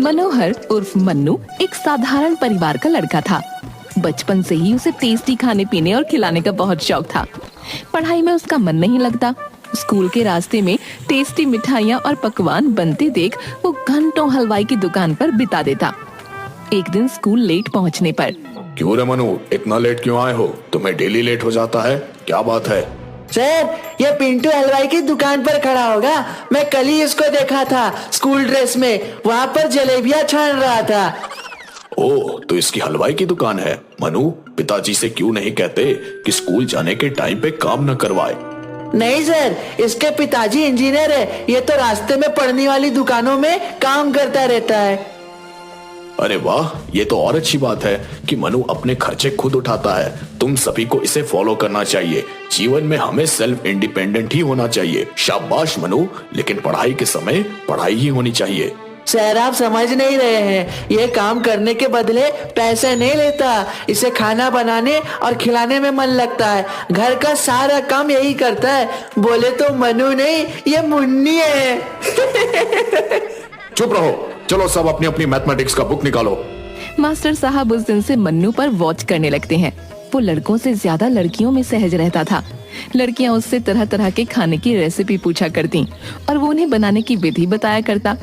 मनोहर उर्फ मन्नू एक साधारण परिवार का लड़का था। बचपन से ही उसे टेस्टी खाने पीने और खिलाने का बहुत शौक था। पढ़ाई में उसका मन नहीं लगता। स्कूल के रास्ते में टेस्टी मिठाइयाँ और पकवान बनते देख वो घंटों हलवाई की दुकान पर बिता देता। एक दिन स्कूल लेट पहुँचने पर, क्यों रे मनु, इतना लेट क्यों आए हो? तुम्हें डेली लेट हो जाता है, क्या बात है? सर, ये पिंटू हलवाई की दुकान पर खड़ा होगा। मैं कल ही इसको देखा था स्कूल ड्रेस में, वहाँ पर जलेबियाँ छान रहा था। ओह, तो इसकी हलवाई की दुकान है। मनु, पिताजी से क्यों नहीं कहते कि स्कूल जाने के टाइम पे काम न करवाए? नहीं सर, इसके पिताजी इंजीनियर है। ये तो रास्ते में पड़ने वाली दुकानों में काम करता रहता है। अरे वाह, ये तो और अच्छी बात है कि मनु अपने खर्चे खुद उठाता है। तुम सभी को इसे फॉलो करना चाहिए। जीवन में हमें सेल्फ इंडिपेंडेंट ही होना चाहिए। शाबाश मनु, लेकिन पढ़ाई के समय पढ़ाई ही होनी चाहिए। सर, आप समझ नहीं रहे हैं। ये काम करने के बदले पैसे नहीं लेता। इसे खाना बनाने और खिलाने में मन लगता है। घर का सारा काम यही करता है। बोले तो मनु नहीं, ये मुन्नी है। चुप रहो, चलो सब अपनी अपनी मैथमेटिक्स का बुक निकालो। मास्टर साहब उस दिन से मन्नू पर वॉच करने लगते हैं। वो लड़कों से ज्यादा लड़कियों में सहज रहता था। लड़कियां उससे तरह तरह के खाने की रेसिपी पूछा करती और वो उन्हें बनाने की विधि बताया करता।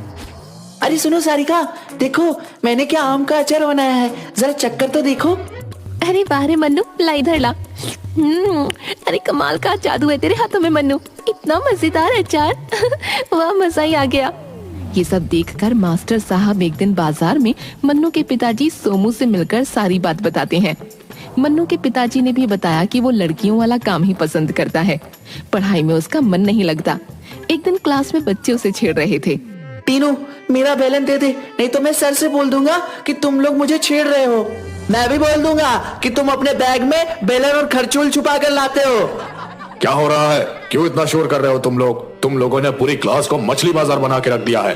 अरे सुनो सारिका, देखो मैंने क्या आम का अचार बनाया है, जरा चक्कर तो देखो। अरे वाह रे मन्नू, ला इधर ला। अरे कमाल का जादू है तेरे हाथों में मन्नू, इतना मजेदार अचार। वाह, मजा ही आ गया। ये सब देखकर मास्टर साहब एक दिन बाजार में मन्नू के पिताजी सोमू से मिलकर सारी बात बताते हैं। मन्नू के पिताजी ने भी बताया कि वो लड़कियों वाला काम ही पसंद करता है। पढ़ाई में उसका मन नहीं लगता। एक दिन क्लास में बच्चे उसे छेड़ रहे थे। टीनू, मेरा बेलन दे दे, नहीं तो मैं सर से बोल दूंगा कि तुम लोग मुझे छेड़ रहे हो। मैं भी बोल दूंगा कि तुम अपने बैग में बेलन और खरचूल छुपा कर लाते हो। क्या हो रहा है? क्यों इतना शोर कर रहे हो तुम लोग? तुम लोगों ने पूरी क्लास को मछली बाजार बना के रख दिया है।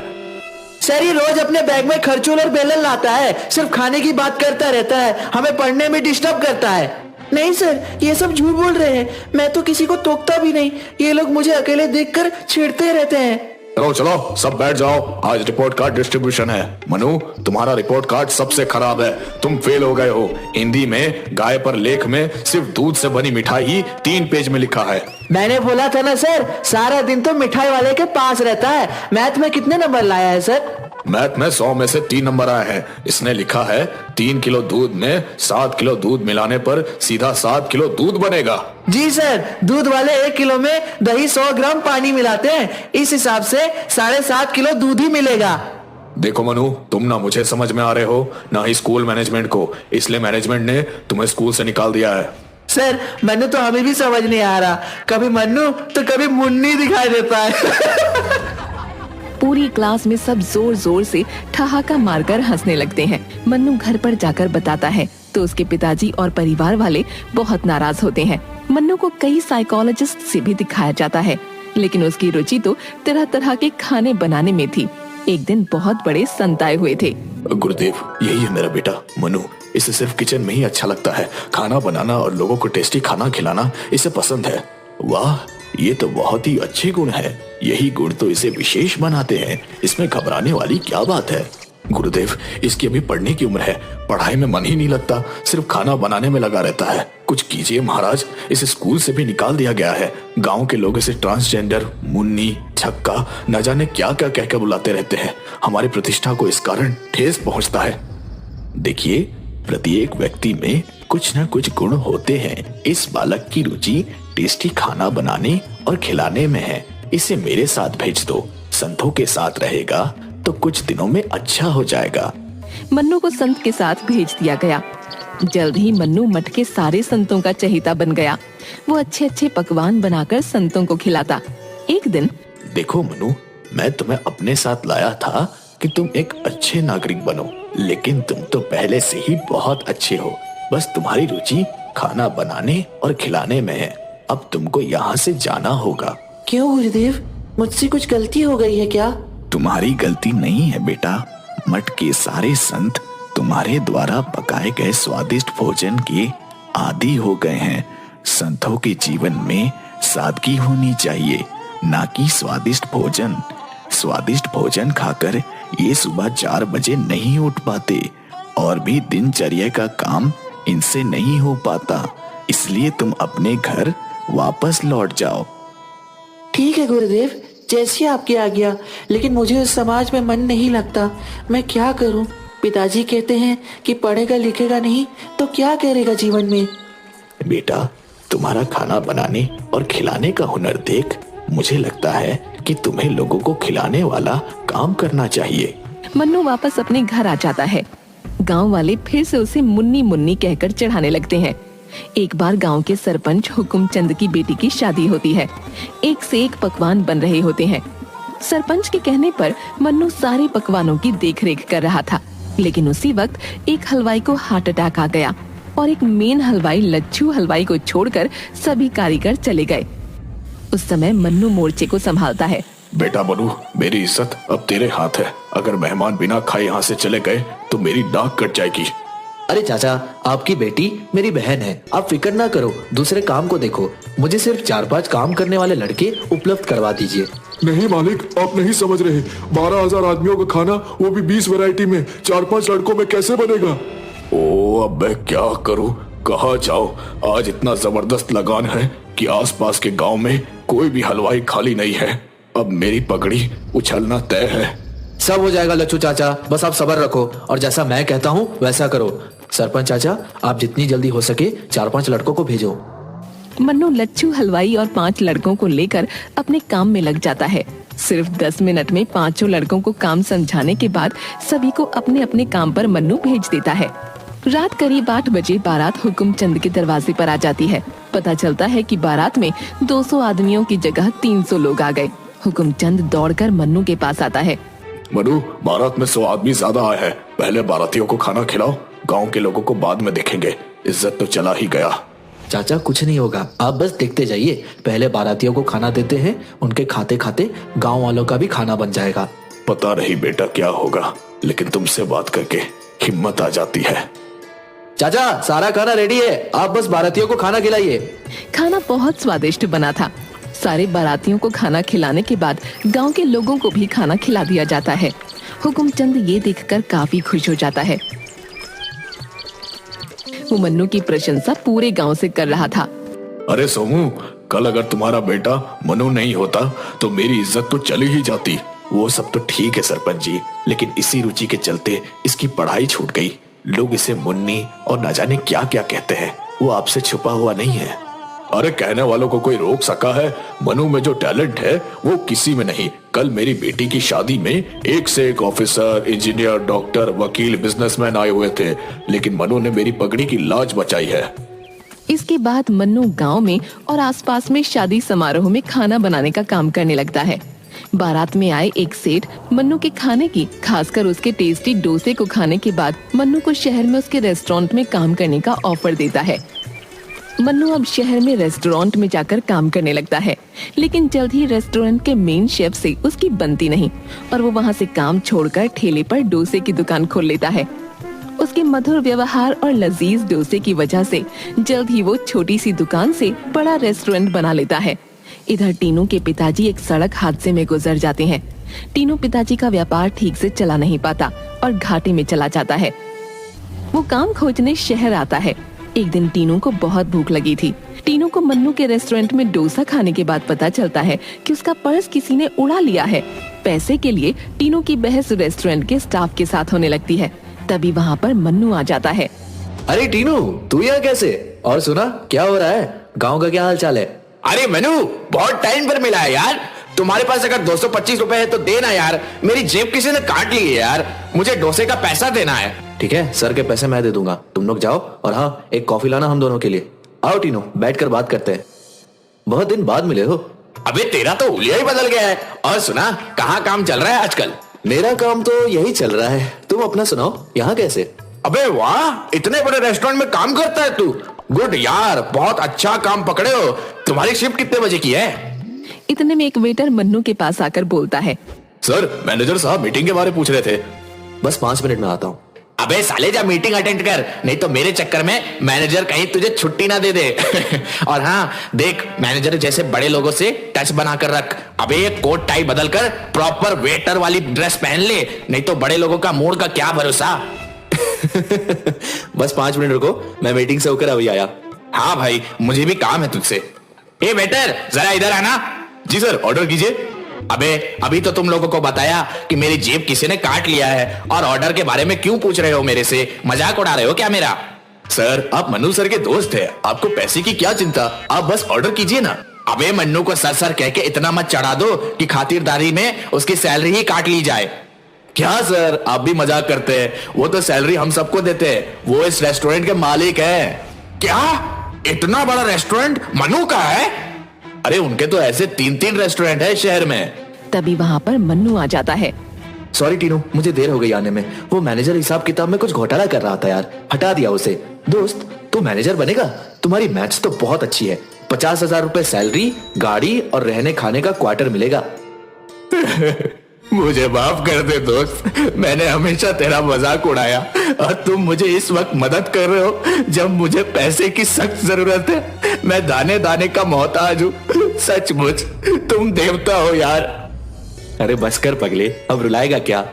सर, ये रोज अपने बैग में खरचूल और बेलन लाता है, सिर्फ खाने की बात करता रहता है, हमें पढ़ने में डिस्टर्ब करता है। नहीं सर, ये सब झूठ बोल रहे हैं। मैं तो किसी को टोकता भी नहीं। ये लोग मुझे अकेले देखकर छेड़ते रहते हैं। चलो चलो, सब बैठ जाओ। आज रिपोर्ट कार्ड डिस्ट्रीब्यूशन है। मनु, तुम्हारा रिपोर्ट कार्ड सबसे खराब है। तुम फेल हो गए हो। हिंदी में गाय पर लेख में सिर्फ दूध से बनी मिठाई ही 3 पेज में लिखा है। मैंने बोला था ना सर, सारा दिन तो मिठाई वाले के पास रहता है। मैथ में कितने नंबर लाया है सर? मैथ में 100 में से 3 नंबर आए हैं। इसने लिखा है 3 किलो दूध में 7 किलो दूध मिलाने पर सीधा 7 किलो दूध बनेगा। जी सर, दूध वाले 1 किलो में दही 100 ग्राम पानी मिलाते हैं। इस हिसाब से 7.5 किलो दूध ही मिलेगा। देखो मनु, तुम ना मुझे समझ में आ रहे हो ना ही स्कूल मैनेजमेंट को, इसलिए मैनेजमेंट ने तुम्हें स्कूल से निकाल दिया है। सर, मन्नू तो हमें भी समझ नहीं आ रहा। कभी मन्नू तो कभी मुन्नी दिखाई देता है। पूरी क्लास में सब जोर जोर से ठहाका मारकर हंसने लगते हैं। मन्नू घर पर जाकर बताता है तो उसके पिताजी और परिवार वाले बहुत नाराज होते हैं। मन्नू को कई साइकोलॉजिस्ट से भी दिखाया जाता है, लेकिन उसकी रुचि तो तरह तरह के खाने बनाने में थी। एक दिन बहुत बड़े संत आए हुए थे। गुरुदेव, यही है मेरा बेटा मनु। इसे सिर्फ किचन में ही अच्छा लगता है। खाना बनाना और लोगों को टेस्टी खाना खिलाना इसे पसंद है। वाह, ये तो बहुत ही अच्छे गुण है। यही गुण तो इसे विशेष बनाते हैं। इसमें घबराने वाली क्या बात है? गुरुदेव, इसकी अभी पढ़ने की उम्र है। पढ़ाई में मन ही नहीं लगता, सिर्फ खाना बनाने में लगा रहता है। कुछ कीजिए महाराज, इसे स्कूल से भी निकाल दिया गया है। गांव के लोग इसे ट्रांसजेंडर, मुन्नी, छक्का, न जाने क्या क्या कहकर बुलाते रहते हैं। हमारी प्रतिष्ठा को इस कारण ठेस पहुंचता है। देखिए, प्रत्येक व्यक्ति में कुछ न कुछ गुण होते हैं। इस बालक की रुचि टेस्टी खाना बनाने और खिलाने में है। इसे मेरे साथ भेज दो। संतों के साथ रहेगा तो कुछ दिनों में अच्छा हो जाएगा। मन्नू को संत के साथ भेज दिया गया। जल्द ही मन्नू मठ के सारे संतों का चहेता बन गया। वो अच्छे अच्छे पकवान बनाकर संतों को खिलाता। एक दिन, देखो मनु, मैं तुम्हें अपने साथ लाया था कि तुम एक अच्छे नागरिक बनो, लेकिन तुम तो पहले से ही बहुत अच्छे हो। बस तुम्हारी रुचि खाना बनाने और खिलाने में है। अब तुमको यहाँ से जाना होगा। क्यों गुरुदेव, मुझसे कुछ गलती हो गई है क्या? तुम्हारी गलती नहीं है बेटा। मठ के सारे संत तुम्हारे द्वारा पकाए गए स्वादिष्ट भोजन के आदी हो गए हैं। संतों के जीवन में सादगी होनी चाहिए, ना कि स्वादिष्ट भोजन। स्वादिष्ट भोजन खाकर ये सुबह 4 बजे नहीं उठ पाते और भी दिनचर्या का काम इनसे नहीं हो पाता, इसलिए तुम अपने घर वापस लौट जाओ। ठीक है गुरुदेव, जैसी आपकी आज्ञा, लेकिन मुझे उस समाज में मन नहीं लगता। मैं क्या करूं? पिताजी कहते हैं कि पढ़ेगा लिखेगा नहीं तो क्या करेगा जीवन में। बेटा, तुम्हारा खाना बनाने और खिलाने का हुनर देख मुझे लगता है कि तुम्हें लोगों को खिलाने वाला काम करना चाहिए। मन्नू वापस अपने घर आ जाता है। गांव वाले फिर से उसे मुन्नी मुन्नी कहकर चढ़ाने लगते हैं। एक बार गांव के सरपंच हुकुमचंद की बेटी की शादी होती है। एक से एक पकवान बन रहे होते हैं। सरपंच के कहने पर मन्नू सारे पकवानों की देखरेख कर रहा था, लेकिन उसी वक्त एक हलवाई को हार्ट अटैक आ गया और एक मेन हलवाई लच्छू हलवाई को छोड़कर सभी कारीगर चले गए। उस समय मन्नू मोर्चे को संभालता है। बेटा मनु, मेरी इज्जत अब तेरे हाथ है। अगर मेहमान बिना खाए यहाँ से चले गए तो मेरी नाक कट जाएगी। अरे चाचा, आपकी बेटी मेरी बहन है, आप फिक्र ना करो, दूसरे काम को देखो। मुझे सिर्फ 4-5 काम करने वाले लड़के उपलब्ध करवा दीजिए। नहीं मालिक, आप नहीं समझ रहे। 12,000 आदमियों का खाना, वो भी 20 वैरायटी में 4-5 लड़कों में कैसे बनेगा? ओ, अब मैं क्या करूं? कहाँ जाऊं? आज इतना जबरदस्त लगान है कि आसपास के गांव में कोई भी हलवाई खाली नहीं है। अब मेरी पगड़ी उछलना तय है। सब हो जाएगा लच्छू चाचा, बस आप सब्र रखो और जैसा मैं कहता हूँ वैसा करो। सरपंच चाचा, आप जितनी जल्दी हो सके 4-5 लड़कों को भेजो। मन्नू लच्छू हलवाई और 5 लड़कों को लेकर अपने काम में लग जाता है। सिर्फ 10 मिनट में 5 लड़कों को काम समझाने के बाद सभी को अपने अपने काम पर मन्नू भेज देता है। रात करीब 8 बजे बारात हुकुमचंद के दरवाजे पर आ जाती है। पता चलता है कि बारात में 200 आदमियों की जगह 300 लोग आ गए। हुकुमचंद दौड़कर मन्नू के पास आता है। मनु, बारात में 100 आदमी ज्यादा आए हैं। पहले बारातियों को खाना खिलाओ, गांव के लोगों को बाद में देखेंगे। इज्जत तो चला ही गया। चाचा कुछ नहीं होगा, आप बस देखते जाइए। पहले बारातियों को खाना देते हैं, उनके खाते खाते गांव वालों का भी खाना बन जाएगा। पता नहीं बेटा क्या होगा, लेकिन तुमसे बात करके हिम्मत आ जाती है। चाचा, सारा खाना रेडी है, आप बस बारातियों को खाना खिलाइए। खाना बहुत स्वादिष्ट बना था। सारे बारातियों को खाना खिलाने के बाद गांव के लोगों को भी खाना खिला दिया जाता है। हुकुमचंद ये देखकर काफी खुश हो जाता है। वो मन्नू की प्रशंसा पूरे गांव से कर रहा था। अरे सोमू, कल अगर तुम्हारा बेटा मनु नहीं होता तो मेरी इज्जत तो चली ही जाती। वो सब तो ठीक है सरपंच जी, लेकिन इसी रुचि के चलते इसकी पढ़ाई छूट गई। लोग इसे मुन्नी और न जाने क्या क्या कहते हैं। वो आपसे छुपा हुआ नहीं है। अरे कहने वालों को कोई रोक सका है? मनु में जो टैलेंट है वो किसी में नहीं। कल मेरी बेटी की शादी में एक से एक ऑफिसर, इंजीनियर, डॉक्टर, वकील, बिजनेसमैन आए हुए थे, लेकिन मनु ने मेरी पगड़ी की लाज बचाई है। इसके बाद मन्नू गांव में और आसपास में शादी समारोह में खाना बनाने का काम करने लगता है। बारात में आए एक सेठ मन्नू के खाने की, खासकर उसके टेस्टी डोसे को खाने के बाद मन्नू को शहर में उसके रेस्टोरेंट में काम करने का ऑफर देता है। मन्नू अब शहर में रेस्टोरेंट में जाकर काम करने लगता है, लेकिन जल्द ही रेस्टोरेंट के मेन शेफ से उसकी बनती नहीं और वो वहाँ से काम छोड़कर ठेले पर डोसे की दुकान खोल लेता है। उसके मधुर व्यवहार और लजीज डोसे की वजह से जल्द ही वो छोटी सी दुकान से बड़ा रेस्टोरेंट बना लेता है। इधर टीनू के पिताजी एक सड़क हादसे में गुजर जाते हैं। टीनू पिताजी का व्यापार ठीक से चला नहीं पाता और घाटे में चला जाता है। वो काम खोजने शहर आता है। एक दिन टीनू को बहुत भूख लगी थी। टीनू को मन्नू के रेस्टोरेंट में डोसा खाने के बाद पता चलता है कि उसका पर्स किसी ने उड़ा लिया है। पैसे के लिए टीनू की बहस रेस्टोरेंट के स्टाफ के साथ होने लगती है। तभी वहाँ पर मन्नू आ जाता है। अरे टीनू, तू यहाँ कैसे? और सुना क्या हो रहा है? गाँव का क्या हाल चाल है? अरे मनु, बहुत टाइम पर मिला है यार। तुम्हारे पास अगर 225 रुपए है तो देना यार। मेरी जेब किसी ने काट ली है यार। मुझे डोसे का पैसा देना है। ठीक है, सर के पैसे मैं दे दूंगा, तुम लोग जाओ। और हाँ, एक कॉफी लाना हम दोनों के लिए। आओ टीनू, बैठकर बात करते हैं। बहुत दिन बाद मिले हो। अबे तेरा तो हुलिया ही बदल गया है। और सुना, कहाँ काम चल रहा है आजकल? मेरा काम तो यही चल रहा है, तुम अपना सुनाओ, यहाँ कैसे? अबे वाह, इतने बड़े रेस्टोरेंट में काम करता है तू। गुड यार, बहुत अच्छा काम पकड़े हो। तुम्हारी शिफ्ट कितने बजे की है? इतने में एक वेटर मन्नू के पास आकर बोलता है। सर, मैनेजर साहब मीटिंग के बारे में पूछ रहे थे। बस 5 मिनट में आता हूँ। अबे साले जा मीटिंग अटेंड कर, नहीं तो मेरे चक्कर में मैनेजर कहीं तुझे छुट्टी ना दे दे। और हाँ देख, मैनेजर जैसे बड़े लोगों से टच बना कर रख। अबे ये कोट टाई बदल कर प्रॉपर वेटर वाली ड्रेस पहन ले, नहीं तो बड़े लोगों का मूड का क्या भरोसा। बस 5 मिनट रुको, मैं मीटिंग से होकर अभी आया। हाँ भाई, मुझे भी काम है तुझसे। ए वेटर, जरा इधर आना। जी सर, ऑर्डर कीजिए। अबे अभी तो तुम लोगों को बताया कि मेरी जेब किसी ने काट लिया है, और ऑर्डर के बारे में क्यों पूछ रहे हो मेरे से? मजाक उड़ा रहे हो क्या मेरा? सर, आप मनु सर के दोस्त हैं, आपको पैसे की क्या चिंता, आप बस ऑर्डर कीजिए ना। अबे मन्नू को सर सर कह के इतना मत चढ़ा दो कि खातिरदारी में उसकी सैलरी ही काट ली जाए। क्या सर, आप भी मजाक करते हैं? वो तो सैलरी हम सबको देते हैं, वो इस रेस्टोरेंट के मालिक हैं। क्या इतना बड़ा रेस्टोरेंट मन्नू का है? अरे उनके तो ऐसे 3-3 रेस्टोरेंट है शहर में। तभी वहाँ पर मन्नू आ जाता है। सॉरी टीनू, मुझे देर हो गई आने में। वो मैनेजर हिसाब किताब में कुछ घोटाला कर रहा था यार, हटा दिया उसे। दोस्त, तू मैनेजर बनेगा? तुम्हारी मैथ्स तो बहुत अच्छी है। 50,000 रुपए सैलरी, गाड़ी और रहने खाने का क्वार्टर मिलेगा। मुझे माफ कर दे दोस्त, मैंने हमेशा तेरा मजाक उड़ाया, और तुम मुझे इस वक्त मदद कर रहे हो जब मुझे पैसे की सख्त जरूरत है। मैं दाने दाने का मोहताज हूँ। सचमुच तुम देवता हो यार। अरे बस कर पगले, अब रुलाएगा क्या?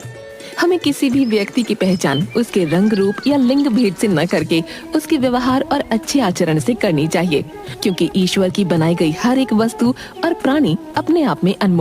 हमें किसी भी व्यक्ति की पहचान उसके रंग रूप या लिंग भेद से न करके उसके व्यवहार और अच्छे आचरण से करनी चाहिए, क्योंकि ईश्वर की बनाई गई हर एक वस्तु और प्राणी अपने आप में अनमोल